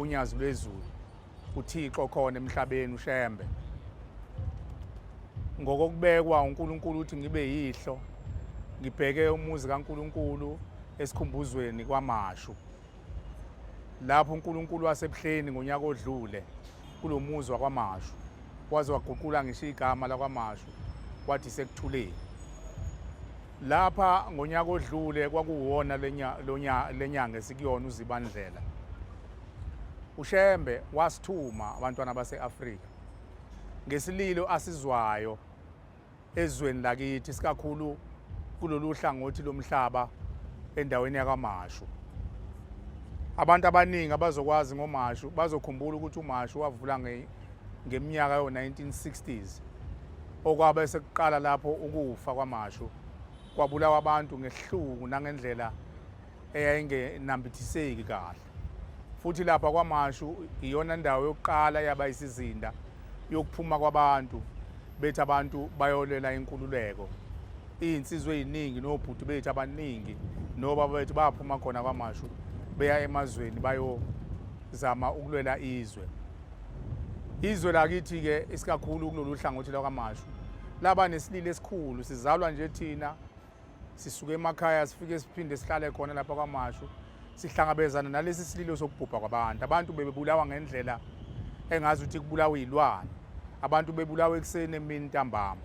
unyazi lwezulu uThixo khona emhlabeni uShembe ngokubekwa uNkulunkulu uthi ngibe yihlo ngibheke umuzi kaNkulunkulu esikhumbuzweni kwaMashu lapho uNkulunkulu wasebuhleni ngonyaka odlule kulomuzi wakwaMashu waze waguqula ngisho igama lakwaMashu wathi sekuthuleni lapha ngonyaka odlule kwakuwona lenyanga esikuyona uzibandlela uShembe wasithuma abantwana base-Afrika ngesililo asizwayo ezweni lakithi sikakhulu kulolu hlangothi lomhlaba endaweni yakwaMashu. Abantu abaningi abazokwazi ngoMashu bazokhumbula ukuthi uMashu wavula ngeminyaka yo-1960s okwabe sekuqala lapho ukufa kwaMashu kwabulawa abantu ngehluku nangendlela eyayingenambithiseki kahle. Futhi lapha kwaMashu iyona ndawo yokuqala yaba isizinda yokuphuma kwabantu bethi abantu bayolela inkululeko. Iy'nsizwa ey'ningi nobhuti bethu abaningi nobaba bethu baphuma khona kwaMashu beya emazweni bayozama ukulwela izwe. Izwe lakithi-ke isikakhulu kulolu hlangothi lakwaMashu laba nesililo esikhulu, sizalwa nje thina sisuke emakhaya sifike siphinde sihlale khona lapha kwaMashu sihlangabezana nalesi sililo sokubhubha kwabantu. Abantu bebulawa ngendlela engazi ukuthi kubulawa iy'lwane, abantu bebulawa ekuseni emini ntambama.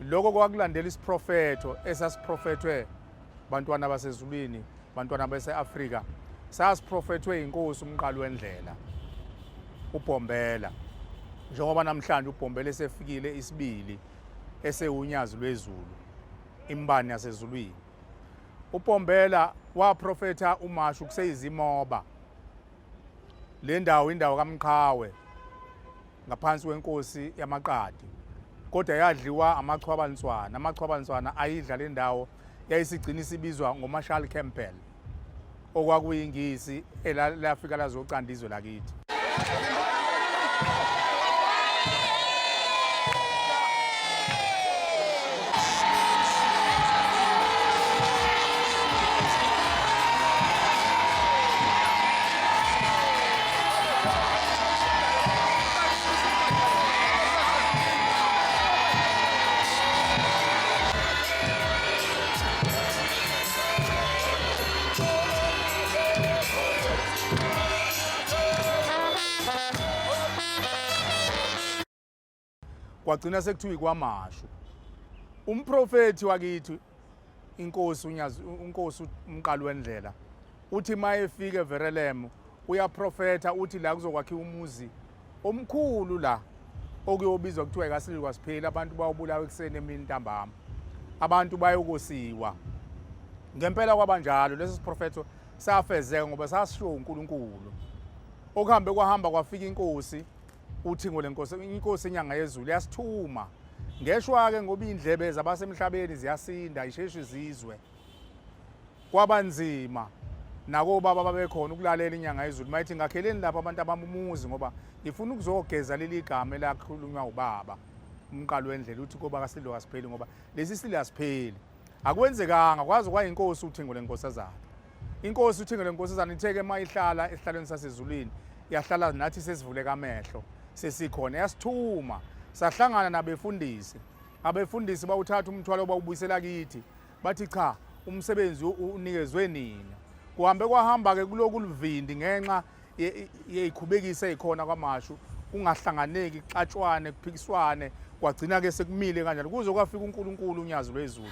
Lokho kwakulandela isiprofetho esasiprofethwe bantwana basezulwini, bantwana base-Afrika, sasiprofethwe inkosi umqali wendlela uBhombela. Njengoba namhlanje uBhombela esefikile isibili esewunyazi lwezulu imbani yasezulwini. uBhombela waprofetha uMashu kuseyizimoba, le ndawo indawo kaMqhawe ngaphansi kwenkosi yamaQadi, kodwa yadliwa amachwabanswana. Amachwabanswana ayidla le ndawo yayisigcina isibizwa ngoMarshall Campbell okwakuyingisi elafika lazocanda izwe lakithi. Kwagcina sekuthiwa kwaMashu. Umprofethi wakithi inkosi umqali wendlela uthi mayefika eVerelem uyaprofetha uthi la kuzokwakhiwa umuzi omkhulu la okuyobizwa kuthiwa ikaSilo kwaSipheli. Abantu bawubulawa ekuseni emini ntambama, abantu bayokosiwa. Ngempela kwabanjalo lesi siprofetho safezeka ngoba sasisho uNkulunkulu. Okuhambe kwahamba kwafika inkosi uthingo lenkosi, inkosi enyanga yezulu yasithuma ngeshwa-ke ngoba iy'ndlebe zabasemhlabeni ziyasinda isheshe izizwe. Kwabanzima nakobaba babekhona ukulalela inyanga yezulu mayithi ngakheleni lapha abantu abamumuzi ngoba ngifuna ukuzogeza leli gama elakhulunywa ubaba umqali wendlela uthi koba kaSilo kwaSipheli ngoba lesi silo asipheli. Akwenzekanga kwaze kwayinkosi uthingo lenkosazana. Inkosi uthingo lenkosazana itheke mayihlala esihlalweni sasezulwini yahlala nathi sesivuleka amehlo sesikhona yasithuma sahlangana nabefundisi. Abefundisi bawuthatha umthwalo bawubuyisela kithi bathi cha umsebenzi unikezwe nina. Kuhambe kwahamba-ke kuloku luvindi ngenxa yeyikhubekisa eyikhona kwaMashu kungahlanganeki kuxatshwane kuphikiswane kwagcina-ke sekumile kanjalo kuze kwafika uNkulunkulu unyazi lwezulu.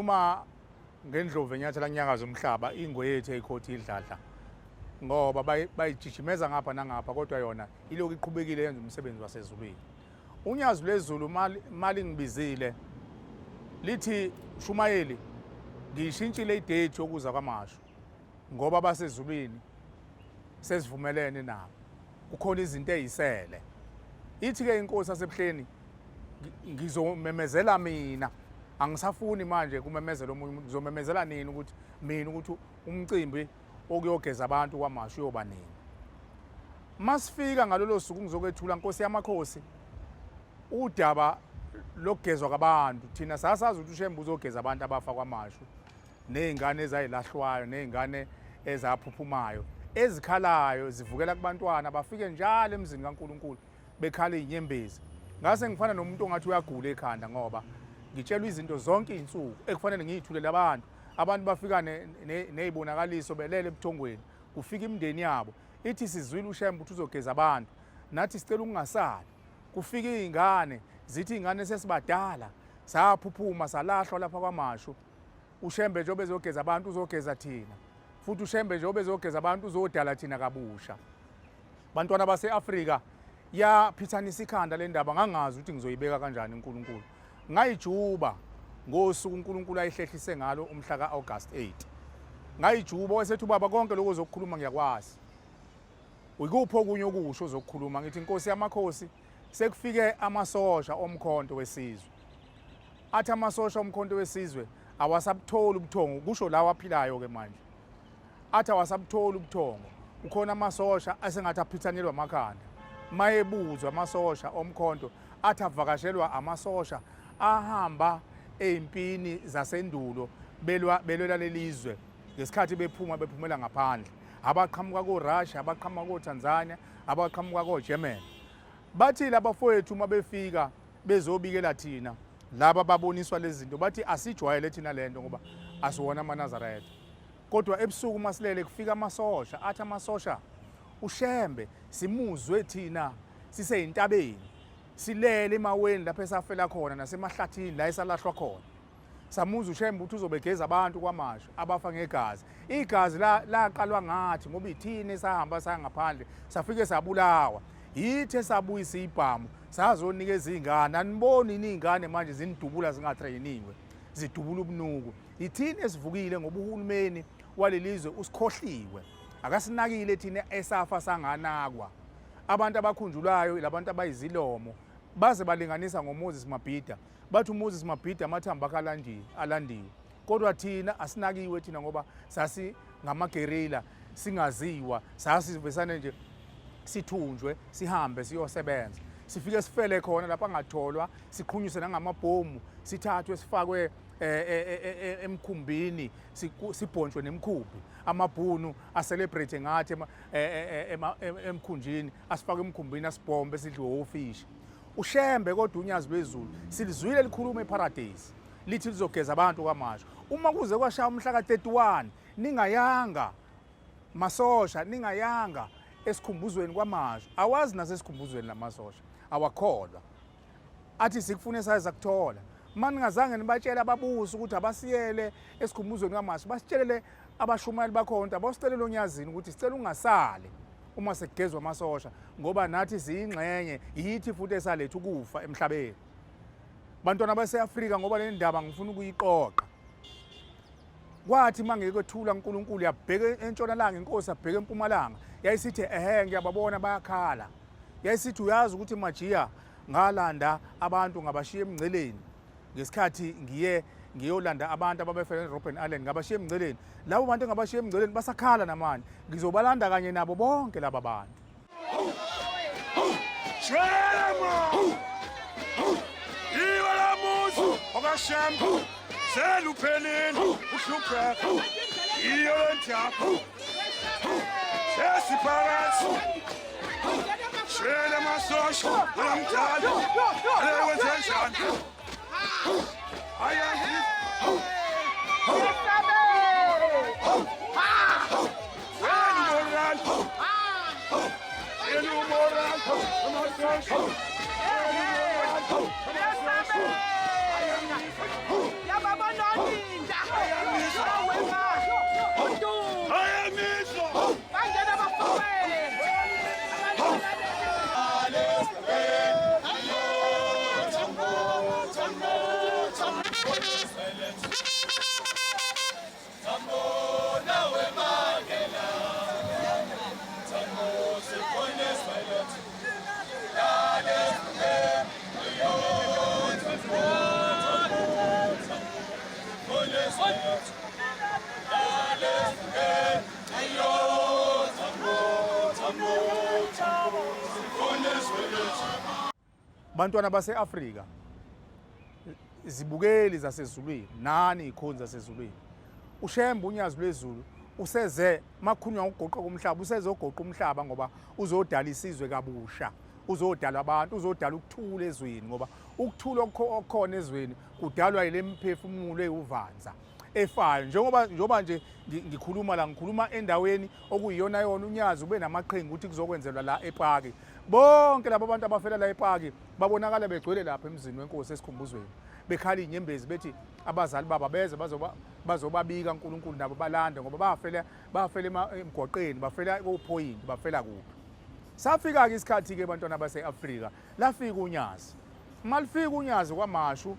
ngikhuluma ngendlovu enyathela nyakazo umhlaba ingwe yethu eyikhothi idladla ngoba bayijijimeza ngapha nangapha kodwa yona ilokhu iqhubekile yenza umsebenzi wasezulwini. Unyazi lwezulu mali ngibizile lithi Mshumayeli ngishintshile idate yokuza kwamashu ngoba basezulwini sesivumelene nabo kukhona izinto ezisele. Ithi ke inkosi yasebuhleni ngizomemezela mina, angisafuni manje kumemezela omunye, ngizomemezela nini ukuthi umcimbi okuyogeza abantu kwamashu uyoba nini. Masifika ngalolo suku ngizokwethula Nkosi yamakhosi udaba lokugezwa kwabantu. Thina sasazi ukuthi uShembe uzogeza abantu abafa kwamashu, nezingane ezayilahlwayo, nezingane ezaphuphumayo, ezikhalayo zivukela kubantwana bafike njalo emzini kaNkulunkulu bekhala izinyembezi. Ngase ngifana nomuntu ongathi uyagula ekhanda ngoba ngitshelwa izinto zonke izinsuku ekufanele ngiyithulele abantu bafika nezibonakaliso belele ebuthongweni, kufika imindeni yabo ithi sizwile uShembe ukuthi uzogeza abantu, nathi sicela ukungasali. Kufika izingane zithi izingane sesibadala saphuphuma salahlwa lapha kwamashu. uShembe njengoba ezogeza abantu uzogeza thina, futhi uShembe njengoba ezogeza abantu uzodala thina kabusha. Bantwana base-Afrika yaphithanisa ikhanda le ndaba, ngangazi ukuthi ngizoyibeka kanjani uNkulunkulu. Ngayijuba ngosuku uNkulunkulu ayihlehlise ngalo umhla ka-August 8. Ngayijuba wayesethi ubaba konke lokho ozokukhuluma ngiyakwazi. Ukuphi okunye okusho ozokukhuluma? Ngithi Nkosi yamakhosi sekufike amasosha omkhonto wesizwe. Athi amasosha omkhonto wesizwe awasabutholi ubuthongo, kusho lawa aphilayo ke manje. Athi awasabutholi ubuthongo. Ukhona amasosha asengathi aphithanyelwa amakhanda. Mayebuzwa amasosha omkhonto athi avakashelwa amasosha ahamba ezimpini zasendulo belwela lelizwe ngesikhathi bephumela ngaphandle, abaqhamuka ko-Russia, abaqhamuka ko-Tanzania, abaqhamuka ko-German. Bathi labafowethu uma befika bezobikela thina laba baboniswa lezi zinto bathi asijwayele thina lento ngoba asiwona amaNazaretha. Kodwa ebusuku masilele kufika amasosha, athi amasosha uShembe simuzwe thina siseyintabeni, silele emaweni lapho esafela khona nasemahlathini la esalahlwa khona. Samuza uShembe ukuthi uzobegeza abantu kwamashu abafa ngegazi. Igazi laqalwa ngathi ngoba ithini esahamba sangaphandle safike sabulawa. Yithi esabuyisa ibhamu sazonikeza izingane. Aniboni izingane manje zinidubula zingatrayiniwe, zidubula ubunuku. Ithini esivukile ngoba uhulumeni walelizwe usikhohliwe, akasinakile thina esafa sanganakwa. Abantu abakhunjulayo labantu abayizilomo baze balinganisa ngoMoses Mabhida, bathi uMoses Mabhida amathamba alandiwe. Kodwa thina asinakiwe thina ngoba sasi ngamagerilla, singaziwa, sasivesane nje sithunjwe sihambe siyosebenza. Sifike sifele khona lapha angatholwa, siqhunyiswe nangamabhomu, sithathwe sifakwe emkhumbini, sibhonshwe nemkhumbi. Amabhunu acelebrate ngathi emkhunjini, asifake emkhumbini asibhombe sidliwe ofishi. uShembe kodwa unyazi lwezulu silizwile likhuluma eParadise lithi lizogeza abantu kwamashu. Uma kuze kwashaya umhla ka-31 ningayanga masosha, ningayanga esikhumbuzweni kwamashu, awazi nasesikhumbuzweni lamasosha awakholwa. Athi sikufune sayiza kuthola. Maningazange nibatshela ababusi ukuthi abasiyele esikhumbuzweni kwamashu, basitshelele abashumayeli bakhona abositelele uNyazini ukuthi sicela ungasali uma sekugezwa amasosha ngoba nathi siyingxenye, yithi futhi esaletha ukufa emhlabeni. Bantwana base-Afrika ngoba le ndaba ngifuna ukuyiqoqa. Kwathi mangekwethula uNkulunkulu yabheka entshonalanga, inkosi yabheka empumalanga, yayisithi ngiyababona bayakhala. Yayisithi uyazi ukuthi Majiya ngalanda abantu ngabashiya emngceleni ngesikhathi ngiyolanda abantu ababefela eRobben Island ngabashiya emngceleni. Labo bantu engabashiya emngceleni basakhala namanje, ngizobalanda kanye nabo bonke laba bantu. Iwe lamuzu okaShembe selupheleni uhlupheka iyo lentapho sesiphakathi shele masosha amdala alekwenzenjani ayangi Bantwana base-Afrika, izibukeli zasezulwini, nani ikhonzi zasezulwini. uShembe unyazi lwezulu useze makhulunywa ngokugoqa komhlaba, useze ugoqa umhlaba ngoba uzodala isizwe kabusha, uzodala abantu, uzodala ukuthula ezweni ngoba ukuthula okukhona ezweni kudalwa ile miphefumulo eyuvanza efayo. Njengoba nje ngikhuluma la, ngikhuluma endaweni okuyiyona yona uNyazi ube namaqhinga ukuthi kuzokwenzelwa la ePaki. Bonke labo bantu abafela la ePaki babonakala begcwele lapha emzini wenkosi esikhumbuzweni, bekhala inyembezi bethi abazali baba beze bazobabika uNkulunkulu nabo balande ngoba bafela emgwaqeni, bafela kuphoyinti, bafela kuphi. Safika ke isikhathi ke bantwana base-Afrika, lafika uNyazi. Malifika uNyazi kwaMashu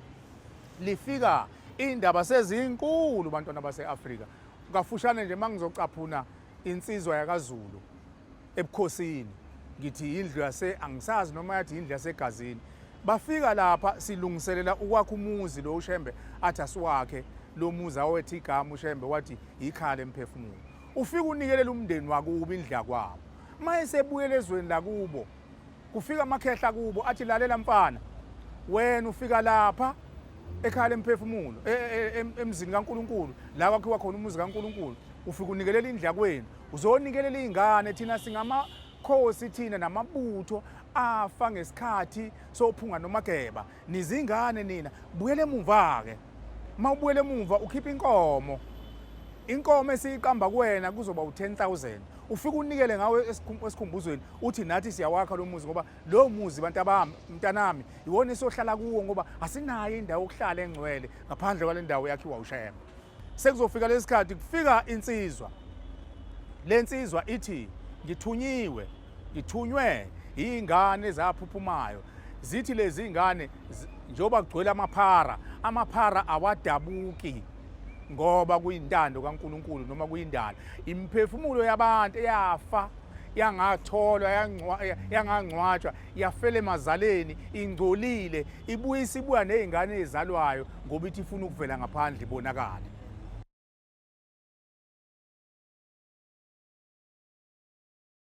lifika indaba sezinkulu bantwana base-Afrika. Kafushane nje mangizocaphuna insizwa yakaZulu ebukhosini, ngithi indlu angisazi noma yathi indlu yasegazini. Bafika lapha silungiselela ukwakha umuzi lo uShembe athi asiwakhe, lo muzi awethi igama uShembe wathi ikhaya lemphefumulo. Ufika unikelela umndeni wakubo indla kwabo. Mayesebuyela ezweni lakubo, kufika amakhehla kubo athi lalela mfana, wena ufika lapha ekhaya lemphefumulo emzini kaNkulunkulu la kwakhiwa khona umuzi kaNkulunkulu, ufika unikelela indla kwenu, uzonikelela izingane. Thina singamakhosi, thina namabutho afa ngesikhathi sophunga nomageba, nizingane nina, buyele emuva ke. Mawubuyele emuva ukhipha inkomo esiyiqamba kuwena kuzoba u10,000, ufika unikele ngawe esikhumbuzweni, uthi nathi siyawakha lo muzi ngoba lo muzi bantu bami, mntanami, iwona esohlala kuwo ngoba asinayo indawo yokuhlala engcwele ngaphandle kwale ndawo yakhiwa uShembe. Sekuzofika lesikhathi kufika insizwa. Le nsizwa ithi ngithunywe izingane ezaphuphumayo. Zithi lezi zingane njoba kugcwele amaphara awadabuki ngoba kuyintando kaNkulunkulu noma kuyindalo. Imiphefumulo yabantu yafa, yangatholwa, yangangcwatshwa, yafela emazaleni, ingcolile, ibuya nezingane ezalwayo ngoba ithi ifuna ukuvela ngaphandle ibonakala.